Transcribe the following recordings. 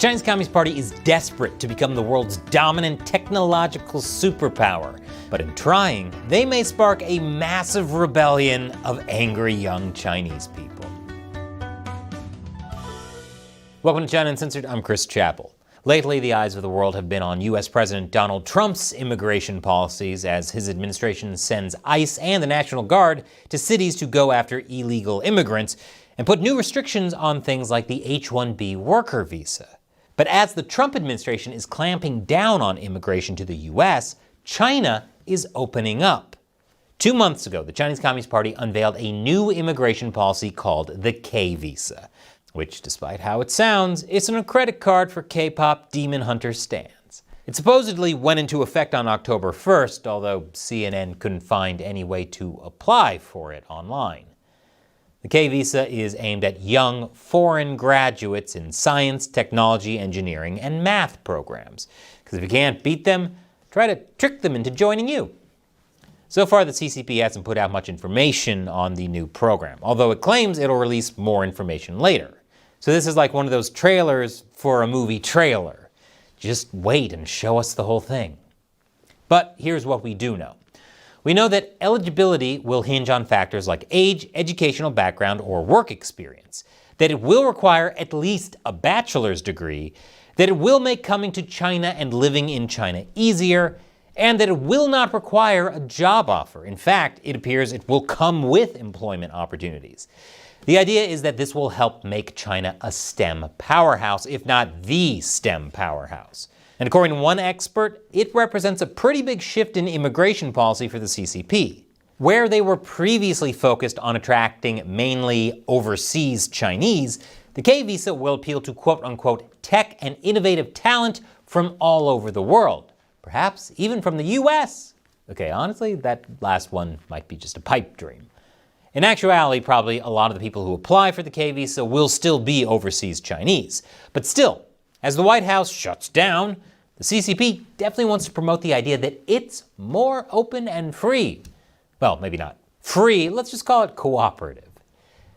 Chinese Communist Party is desperate to become the world's dominant technological superpower, but in trying, they may spark a massive rebellion of angry young Chinese people. Welcome to China Uncensored, I'm Chris Chappell. Lately, the eyes of the world have been on U.S. President Donald Trump's immigration policies as his administration sends ICE and the National Guard to cities to go after illegal immigrants and put new restrictions on things like the H-1B worker visa. But as the Trump administration is clamping down on immigration to the U.S., China is opening up. 2 months ago, the Chinese Communist Party unveiled a new immigration policy called the K visa, which, despite how it sounds, isn't a credit card for K-pop demon hunter stans. It supposedly went into effect on October 1st, although CNN couldn't find any way to apply for it online. The K visa is aimed at young foreign graduates in science, technology, engineering, and math programs. Because if you can't beat them, try to trick them into joining you. So far, the CCP hasn't put out much information on the new program, although it claims it'll release more information later. So this is like one of those trailers for a movie trailer. Just wait and show us the whole thing. But here's what we do know. We know that eligibility will hinge on factors like age, educational background, or work experience, that it will require at least a bachelor's degree, that it will make coming to China and living in China easier, and that it will not require a job offer. In fact, it appears it will come with employment opportunities. The idea is that this will help make China a STEM powerhouse, if not the STEM powerhouse. And according to one expert, it represents a pretty big shift in immigration policy for the CCP. Where they were previously focused on attracting mainly overseas Chinese, the K visa will appeal to quote-unquote tech and innovative talent from all over the world, perhaps even from the US. Okay, honestly, that last one might be just a pipe dream. In actuality, probably a lot of the people who apply for the K visa will still be overseas Chinese. But still, as the White House shuts down, the CCP definitely wants to promote the idea that it's more open and free. Well, maybe not free, let's just call it cooperative.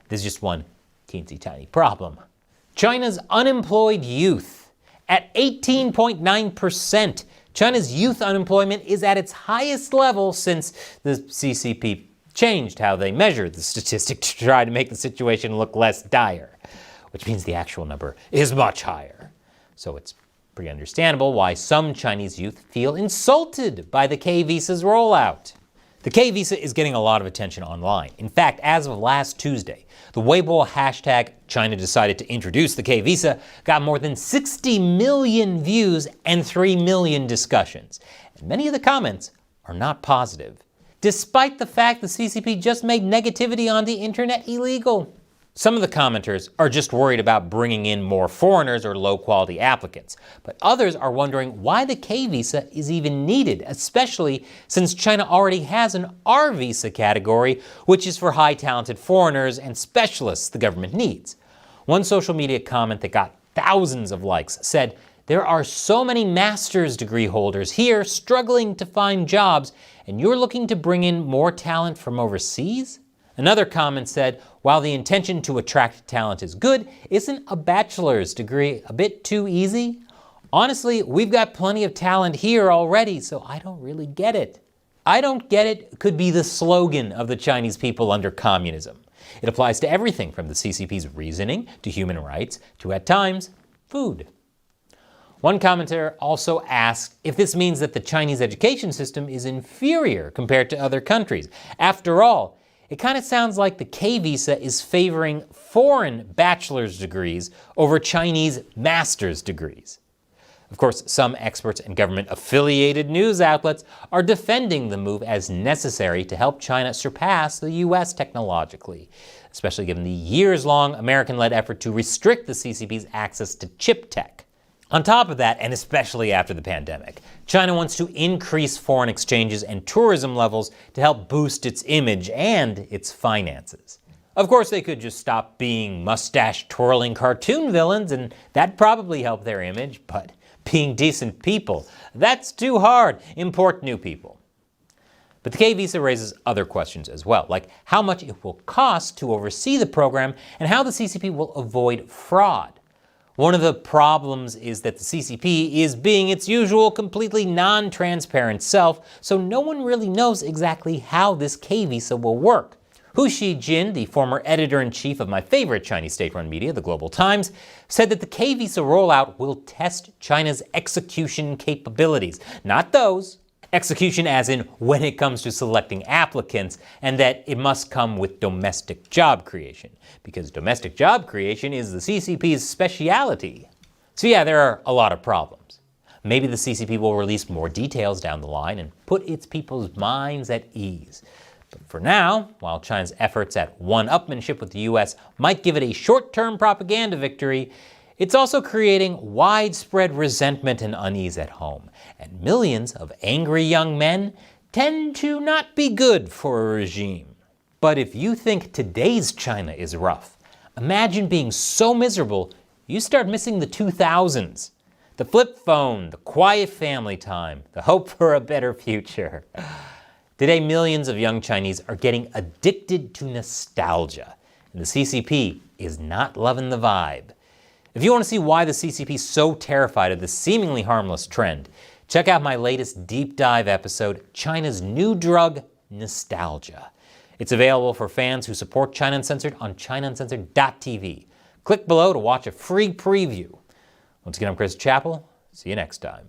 There's just one teensy tiny problem. China's unemployed youth at 18.9%. China's youth unemployment is at its highest level since the CCP changed how they measure the statistic to try to make the situation look less dire, which means the actual number is much higher. So it's pretty understandable why some Chinese youth feel insulted by the K visa's rollout. The K visa is getting a lot of attention online. In fact, as of last Tuesday, the Weibo hashtag China decided to introduce the K visa got more than 60 million views and 3 million discussions. And many of the comments are not positive, despite the fact the CCP just made negativity on the internet illegal. Some of the commenters are just worried about bringing in more foreigners or low-quality applicants, but others are wondering why the K visa is even needed, especially since China already has an R visa category, which is for high-talented foreigners and specialists the government needs. One social media comment that got thousands of likes said, "There are so many master's degree holders here struggling to find jobs, and you're looking to bring in more talent from overseas?" Another comment said, "While the intention to attract talent is good, isn't a bachelor's degree a bit too easy? Honestly, we've got plenty of talent here already, so I don't really get it." "I don't get it" could be the slogan of the Chinese people under communism. It applies to everything from the CCP's reasoning to human rights to, at times, food. One commentator also asked if this means that the Chinese education system is inferior compared to other countries. After all, it kind of sounds like the K visa is favoring foreign bachelor's degrees over Chinese master's degrees. Of course, some experts and government-affiliated news outlets are defending the move as necessary to help China surpass the US technologically, especially given the years-long American-led effort to restrict the CCP's access to chip tech. On top of that, and especially after the pandemic, China wants to increase foreign exchanges and tourism levels to help boost its image and its finances. Of course, they could just stop being mustache-twirling cartoon villains, and that'd probably help their image, but being decent people, that's too hard. Import new people. But the K visa raises other questions as well, like how much it will cost to oversee the program and how the CCP will avoid fraud. One of the problems is that the CCP is being its usual completely non-transparent self, so no one really knows exactly how this K-visa will work. Hu Xijin, the former editor-in-chief of my favorite Chinese state-run media, the Global Times, said that the K-visa rollout will test China's execution capabilities. Not those. Execution as in when it comes to selecting applicants, and that it must come with domestic job creation, because domestic job creation is the CCP's specialty. So yeah, there are a lot of problems. Maybe the CCP will release more details down the line and put its people's minds at ease. But for now, while China's efforts at one-upmanship with the US might give it a short-term propaganda victory, it's also creating widespread resentment and unease at home. And millions of angry young men tend to not be good for a regime. But if you think today's China is rough, imagine being so miserable you start missing the 2000s. The flip phone, the quiet family time, the hope for a better future. Today, millions of young Chinese are getting addicted to nostalgia, and the CCP is not loving the vibe. If you want to see why the CCP is so terrified of this seemingly harmless trend, check out my latest deep dive episode, China's New Drug, Nostalgia. It's available for fans who support China Uncensored on ChinaUncensored.tv. Click below to watch a free preview. Once again, I'm Chris Chappell. See you next time.